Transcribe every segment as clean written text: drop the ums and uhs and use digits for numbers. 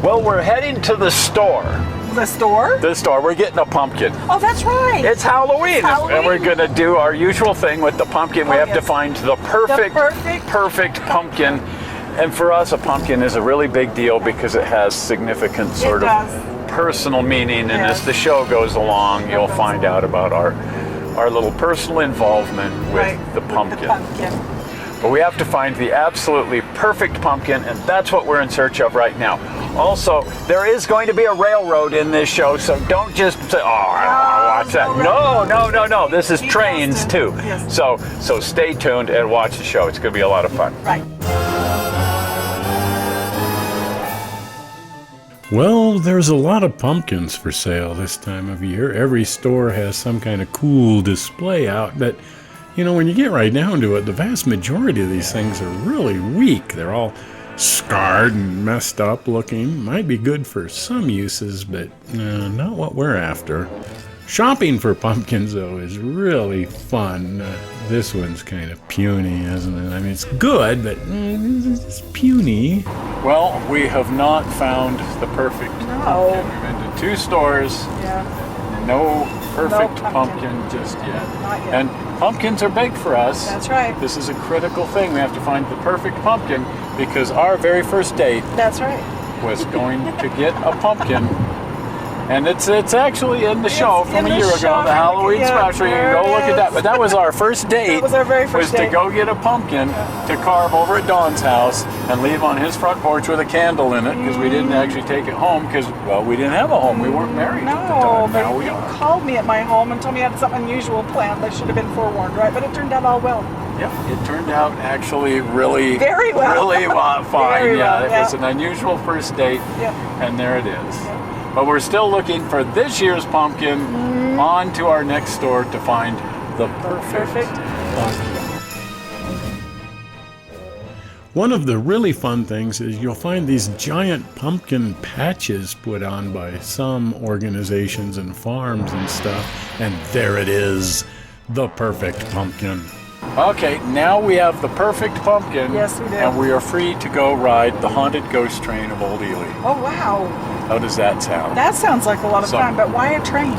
Well, we're heading to the store. The store? The store. We're getting a pumpkin. Oh, that's right. It's Halloween. And we're going to do our usual thing with the pumpkin. We have to find the perfect pumpkin. And for us, a pumpkin is a really big deal because it has significant sort of personal meaning. And as the show goes along, you'll find out about our little personal involvement with the pumpkin. But we have to find the absolutely perfect pumpkin, and that's what we're in search of right now. Also, there is going to be a railroad in this show, so don't just say, oh, I don't want to watch that. No. This is trains, too. Yes. So stay tuned and watch the show. It's going to be a lot of fun. Right. Well, there's a lot of pumpkins for sale this time of year. Every store has some kind of cool display out, but you know, when you get right down to it, the vast majority of these things are really weak. They're all scarred and messed up looking. Might be good for some uses, but not what we're after. Shopping for pumpkins, though, is really fun. This one's kind of puny, isn't it? I mean, it's good, but it's puny. Well, we have not found the perfect pumpkin. We've been to 2 stores. No perfect pumpkin just yet. Not yet. And pumpkins are big for us. That's right. This is a critical thing. We have to find the perfect pumpkin because our very first date was going to get a pumpkin. And it's actually in the show from a year ago, the Halloween special. You can go look at that. But that was our first date. That was our very first date. To go get a pumpkin to carve over at Don's house and leave on his front porch with a candle in it because we didn't actually take it home because, well, we didn't have a home. We weren't married at the time. Now we are. Called me at my home and told me I had something unusual planned. I should have been forewarned, right? But it turned out all well. Yeah, it turned out actually really, very well. Really fine. Very well, It was an unusual first date, and there it is. Yeah. But we're still looking for this year's pumpkin. On to our next store to find the perfect pumpkin. One of the really fun things is you'll find these giant pumpkin patches put on by some organizations and farms and stuff. And there it is, the perfect pumpkin. Okay, now we have the perfect pumpkin. Yes, we do. And we are free to go ride the haunted ghost train of Old Ely. Oh, wow. How does that sound? That sounds like a lot of fun, but why a train?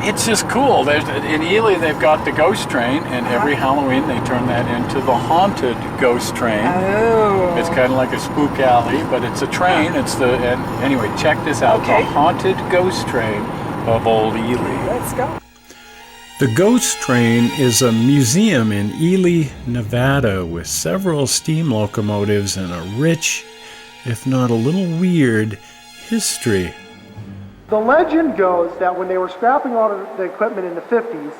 It's just cool. In Ely, they've got the ghost train, and every Halloween they turn that into the haunted ghost train. Oh. It's kind of like a spook alley, but it's a train. Anyway, check this out. Okay. The haunted ghost train of Old Ely. Let's go. The Ghost Train is a museum in Ely, Nevada, with several steam locomotives and a rich, if not a little weird, history. The legend goes that when they were scrapping all of the equipment in the 50s,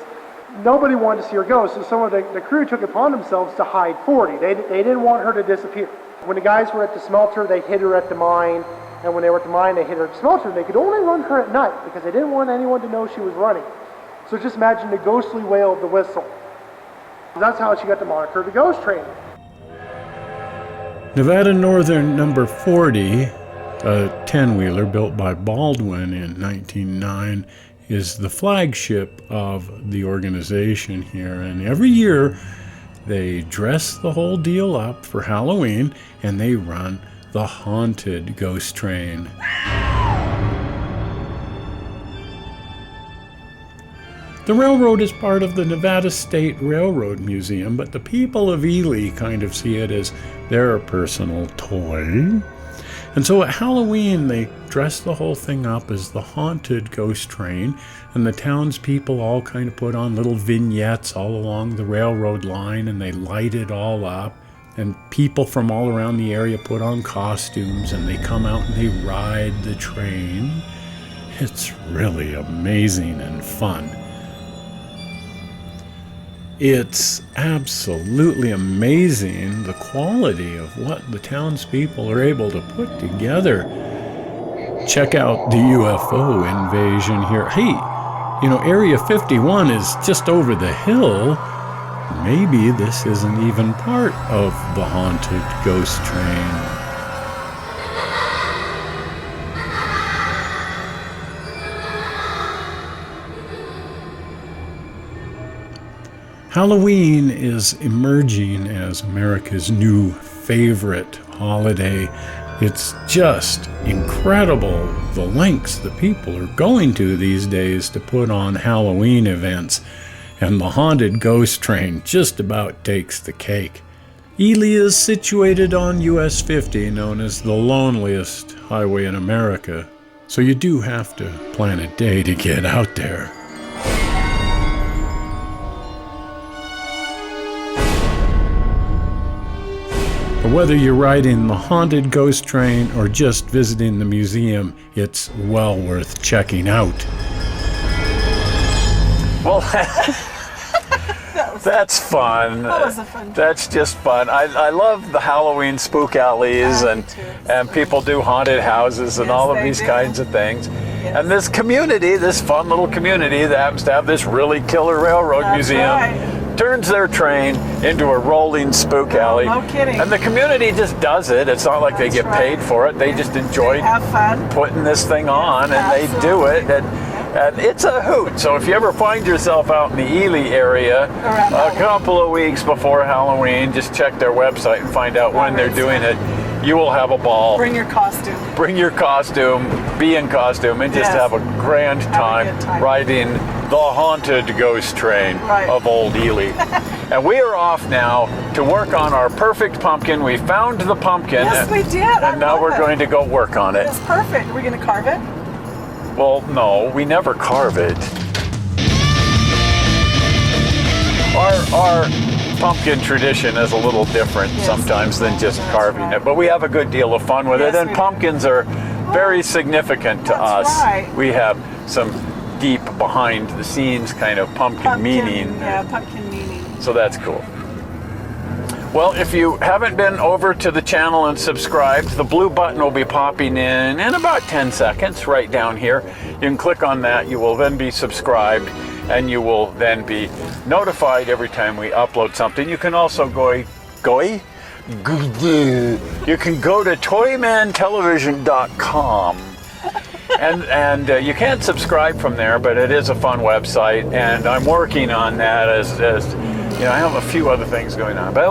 nobody wanted to see her go, so some of the crew took it upon themselves to hide 40. They didn't want her to disappear. When the guys were at the smelter, they hid her at the mine, and when they were at the mine, they hid her at the smelter. They could only run her at night because they didn't want anyone to know she was running. So just imagine the ghostly wail of the whistle. That's how she got the moniker, the Ghost Train. Nevada Northern number 40, a 10-wheeler built by Baldwin in 1909, is the flagship of the organization here. And every year they dress the whole deal up for Halloween and they run the haunted ghost train. The railroad is part of the Nevada State Railroad Museum, but the people of Ely kind of see it as their personal toy. And so at Halloween, they dress the whole thing up as the haunted ghost train, and the townspeople all kind of put on little vignettes all along the railroad line, and they light it all up. And people from all around the area put on costumes, and they come out and they ride the train. It's really amazing and fun. It's absolutely amazing the quality of what the townspeople are able to put together. Check out the UFO invasion here. Hey, Area 51 is just over the hill. Maybe this isn't even part of the haunted ghost train. Halloween is emerging as America's new favorite holiday. It's just incredible the lengths that people are going to these days to put on Halloween events, and the haunted ghost train just about takes the cake. Ely is situated on US 50, known as the loneliest highway in America, so you do have to plan a day to get out there. But whether you're riding the haunted ghost train or just visiting the museum, it's well worth checking out. Well, that's fun. That was a fun trip. That's just fun. I love the Halloween spook alleys, Yeah, me too. and people do haunted houses and Yes, all of they these do. kinds of things. Yes. And this community, this fun little community that happens to have this really killer railroad That's museum, right. turns their train into a rolling spook alley. no kidding. And the community just does it. It's not like they That's get right. paid for it. They just enjoy Have fun. putting this thing on, and they do it. And it's a hoot. So if you ever find yourself out in the Ely area Around a Halloween. couple of weeks before Halloween, just check their website and find out when they're doing it. You will have a ball. Bring your costume. Bring your costume, be in costume, and just Yes. have a grand a time, good time. riding the haunted ghost train Right. of old Ely. And we are off now to work on our perfect pumpkin. We found the pumpkin. Yes, we did. I And now love we're it. going to go work on it. It's perfect. Are we going to carve it? Well, no, we never carve it. Our pumpkin tradition is a little different Yes, sometimes than just that's carving right. it, but we have a good deal of fun with Yes, it, and we do. pumpkins are very significant to That's us. right. We have some deep behind the scenes kind of pumpkin meaning. Yeah, pumpkin meaning. So that's cool. Well, if you haven't been over to the channel and subscribed, the blue button will be popping in about 10 seconds right down here. You can click on that. You will then be subscribed, and you will then be notified every time we upload something. You can also you can go to toymantelevision.com. And you can't subscribe from there, but it is a fun website, and I'm working on that as you know, I have a few other things going on, but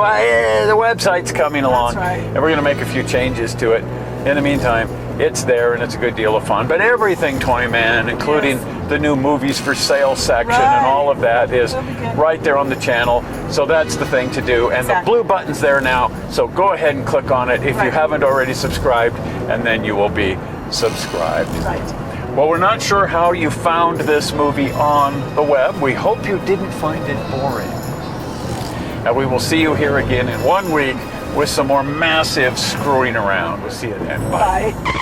the website's coming along, right. and we're going to make a few changes to it. In the meantime, it's there, and it's a good deal of fun. But everything Toyman, including the new movies for sale section and all of that, is That'll be good. right there on the channel. So that's the thing to do, and the Exactly. blue button's there now. So go ahead and click on it if you Right. haven't already subscribed, and then you will be subscribed. Right. Well, we're not sure how you found this movie on the web. We hope you didn't find it boring. And we will see you here again in 1 week with some more massive screwing around. We'll see you then. Bye. Bye.